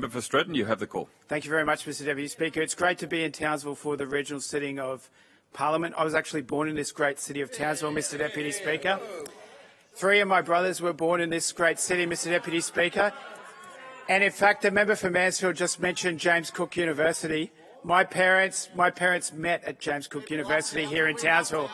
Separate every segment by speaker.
Speaker 1: Member for Stretton, you have the call.
Speaker 2: Thank you very much, Mr Deputy Speaker. It's great to be in Townsville for the regional sitting of Parliament. I was actually born in this great city of Townsville, Mr Deputy Speaker. 3 of my brothers were born in this great city, Mr Deputy Speaker. And in fact, the member for Mansfield just mentioned James Cook University. My parents met at James Cook University here in Townsville,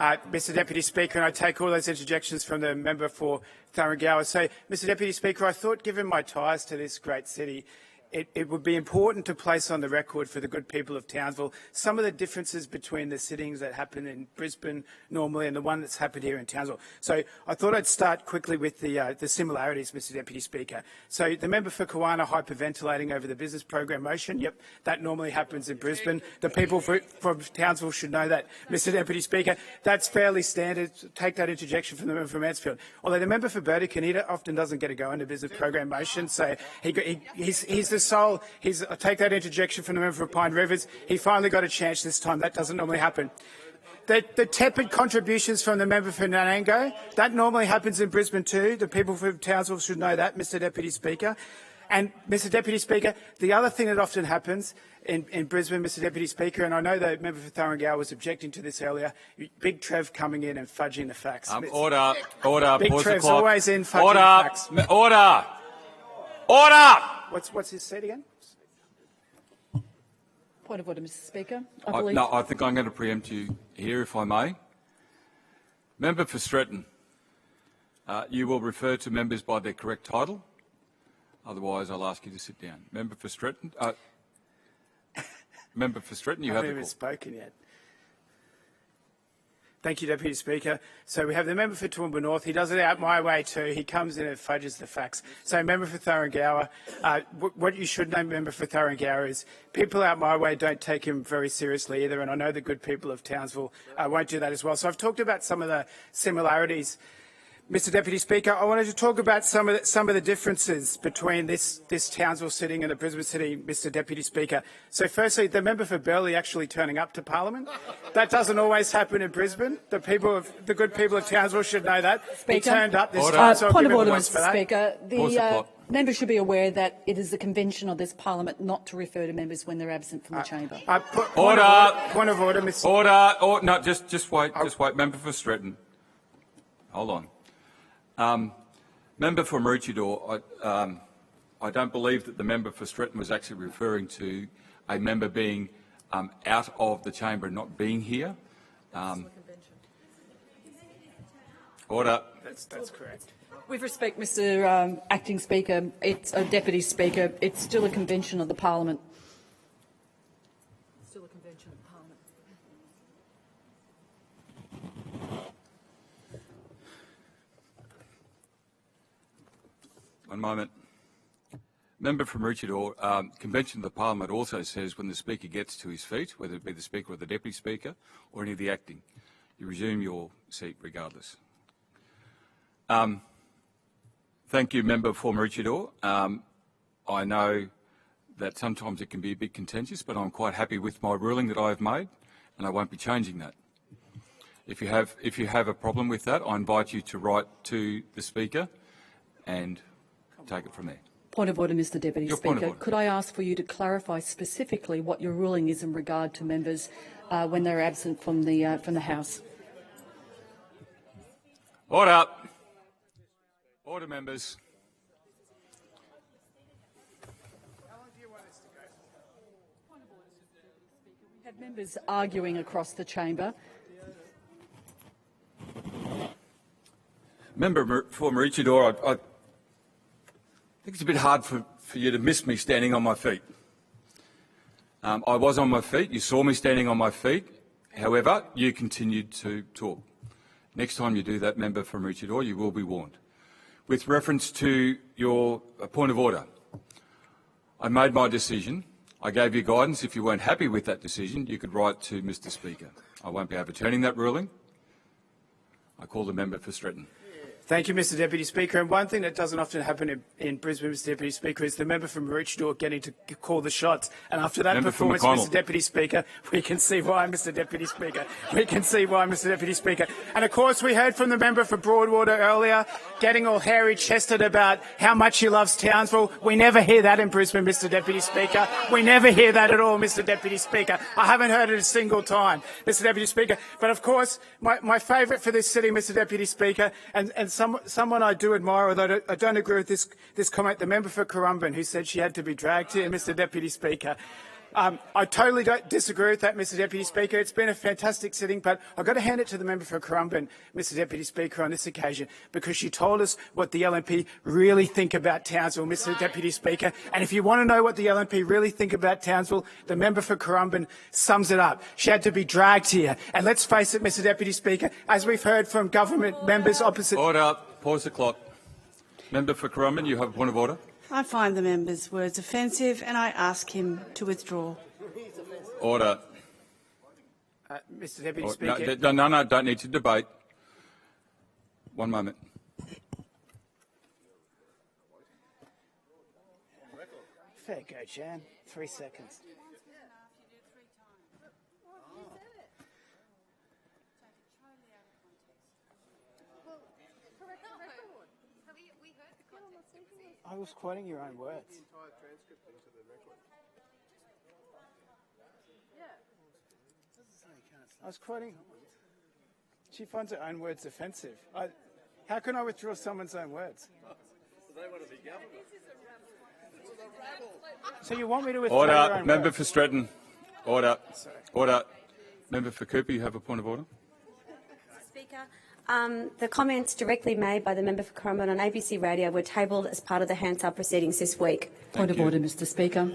Speaker 2: Mr Deputy Speaker, and I take all those interjections from the member for Thuringowa. So, Mr Deputy Speaker, I thought, given my ties to this great city, it would be important to place on the record for the good people of Townsville some of the differences between the sittings that happen in Brisbane normally and the one that's happened here in Townsville. So I thought I'd start quickly with the similarities, Mr Deputy Speaker. So the member for Kawana hyperventilating over the business program motion, yep, that normally happens in Brisbane. The people from Townsville should know that, Mr Deputy Speaker. That's fairly standard. Take that interjection from the member for Mansfield. Although the member for Burdekin, he often doesn't get a go in the business program motion, so he's the sole. I take that interjection from the member for Pine Rivers. He finally got a chance this time. That doesn't normally happen. The tepid contributions from the member for Nanango, that normally happens in Brisbane too. The people from Townsville should know that, Mr Deputy Speaker. And, Mr Deputy Speaker, the other thing that often happens in Brisbane, Mr Deputy Speaker, and I know the member for Thuringowa was objecting to this earlier, Big Trev coming in and fudging the facts.
Speaker 1: Order.
Speaker 2: Big
Speaker 1: Pause
Speaker 2: Trev's
Speaker 1: the clock.
Speaker 2: always in fudging the facts.
Speaker 1: Order.
Speaker 2: What's his seat again?
Speaker 3: Point of order, Mr Speaker.
Speaker 1: No, I think I'm going to preempt you here, if I may. Member for Stretton, you will refer to members by their correct title. Otherwise, I'll ask you to sit down. Member for Stretton, Member for Stretton, you have the call.
Speaker 2: I haven't even spoken yet. Thank you, Deputy Speaker. So we have the member for Toowoomba North. He does it out my way too. He comes in and fudges the facts. So member for Thuringowa, what you should know, member for Thuringowa, is people out my way don't take him very seriously either, and I know the good people of Townsville won't do that as well. So I've talked about some of the similarities. Mr Deputy Speaker, I wanted to talk about some of the differences between this Townsville sitting and the Brisbane sitting, Mr Deputy Speaker. So firstly, the member for Burleigh actually turning up to Parliament. That doesn't always happen in Brisbane. The good people of Townsville should know that.
Speaker 3: Speaker,
Speaker 2: he turned up this time, so
Speaker 3: point
Speaker 2: I'll
Speaker 3: of order,
Speaker 2: voice for that.
Speaker 3: Speaker. The member should be aware that it is the convention of this Parliament not to refer to members when they're absent from the chamber.
Speaker 2: Point of order, Mr.
Speaker 1: No, just wait. Just wait. Member for Stretton. Hold on. Member for Maroochydore, I don't believe that the member for Stretton was actually referring to a member being out of the chamber and not being here. Order.
Speaker 2: That's correct.
Speaker 3: With respect, Mr Acting Speaker, it's a Deputy Speaker. It's still a convention of the Parliament. Still a convention of the Parliament.
Speaker 1: One moment. Member from Maroochydore, Convention of the Parliament also says when the Speaker gets to his feet, whether it be the Speaker or the Deputy Speaker or any of the acting, you resume your seat regardless. Thank you, Member for Maroochydore. I know that sometimes it can be a bit contentious, but I'm quite happy with my ruling that I have made, and I won't be changing that. If you have a problem with that, I invite you to write to the Speaker and take it from there.
Speaker 3: Point of order, Mr Deputy Speaker. Could I ask for you to clarify specifically what your ruling is in regard to members when they're absent from the House?
Speaker 1: Order. Order, members.
Speaker 2: How long do you want us to go?
Speaker 3: We have members arguing across the chamber.
Speaker 1: Member for Maroochydore, I think it's a bit hard for you to miss me standing on my feet. I was on my feet. You saw me standing on my feet. However, you continued to talk. Next time you do that, member for Maroochydore, you will be warned. With reference to your point of order, I made my decision. I gave you guidance. If you weren't happy with that decision, you could write to Mr Speaker. I won't be overturning that ruling. I call the member for Stretton.
Speaker 2: Thank you, Mr Deputy Speaker. And one thing that doesn't often happen in Brisbane, Mr Deputy Speaker, is the member from Maroochydore getting to call the shots. And after that performance, Mr Deputy Speaker, we can see why, Mr Deputy Speaker. We can see why, Mr Deputy Speaker. And of course, we heard from the member for Broadwater earlier, getting all hairy-chested about how much he loves Townsville. We never hear that in Brisbane, Mr Deputy Speaker. We never hear that at all, Mr Deputy Speaker. I haven't heard it a single time, Mr Deputy Speaker. But of course, my favourite for this sitting, Mr Deputy Speaker, and someone I do admire, although I don't agree with this comment, the member for Currumbin, who said she had to be dragged here, Mr Deputy Speaker. I totally don't disagree with that, Mr Deputy Speaker. It's been a fantastic sitting, but I've got to hand it to the member for Currumbin, Mr Deputy Speaker, on this occasion, because she told us what the LNP really think about Townsville, Mr Deputy Speaker. And if you want to know what the LNP really think about Townsville, the member for Currumbin sums it up. She had to be dragged here. And let's face it, Mr Deputy Speaker, as we've heard from government members opposite...
Speaker 1: Order. Pause the clock. Member for Currumbin, you have a point of order.
Speaker 4: I find the member's words offensive and I ask him to withdraw.
Speaker 1: Order.
Speaker 2: Mr Deputy Speaker.
Speaker 1: No, don't need to debate. One moment.
Speaker 2: Fair go, Jan. 3 seconds. I was quoting your own words. I was quoting. She finds her own words offensive. How can I withdraw someone's own words? So you want me to withdraw your own
Speaker 1: Member
Speaker 2: words?
Speaker 1: for Stretton. Order.
Speaker 2: Sorry.
Speaker 1: Order. Member for Cooper, you have a point of order.
Speaker 5: Speaker, the comments directly made by the member for Currumbin on ABC Radio were tabled as part of the Hansard proceedings this week.
Speaker 3: Point of order, Mr Speaker.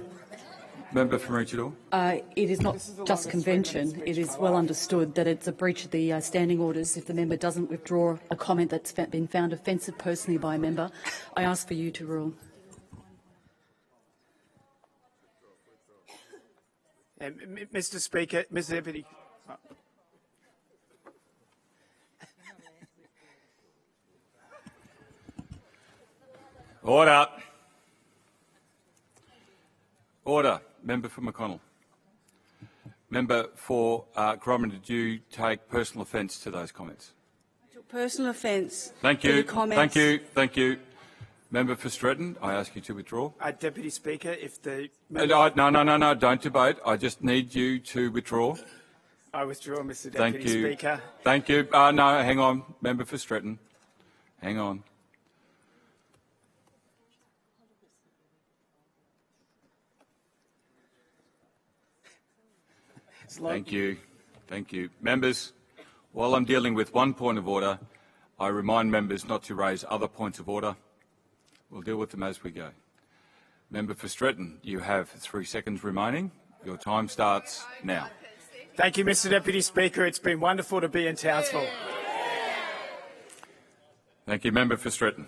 Speaker 1: Member for Maroochydore.
Speaker 3: It is not just convention. It is well understood that it's a breach of the standing orders if the member doesn't withdraw a comment that's been found offensive personally by a member. I ask for you to rule.
Speaker 2: Mr Speaker, Mr Deputy...
Speaker 1: Order. Order. Member for McConnell. Member for Currumbin, did you take personal offence to those comments?
Speaker 4: I took personal offence
Speaker 1: Thank
Speaker 4: to
Speaker 1: you.
Speaker 4: the comments.
Speaker 1: Thank you. Thank you. Member for Stretton, I ask you to withdraw.
Speaker 2: Deputy Speaker, if the...
Speaker 1: No, don't debate. I just need you to withdraw.
Speaker 2: I withdraw, Mr
Speaker 1: Thank
Speaker 2: Deputy
Speaker 1: you.
Speaker 2: Speaker.
Speaker 1: Thank you. No, hang on. Member for Stretton. Hang on. Thank you. Thank you. Members, while I'm dealing with one point of order, I remind members not to raise other points of order. We'll deal with them as we go. Member for Stretton, you have 3 seconds remaining. Your time starts now.
Speaker 2: Thank you, Mr Deputy Speaker. It's been wonderful to be in Townsville.
Speaker 1: Thank you. Member for Stretton.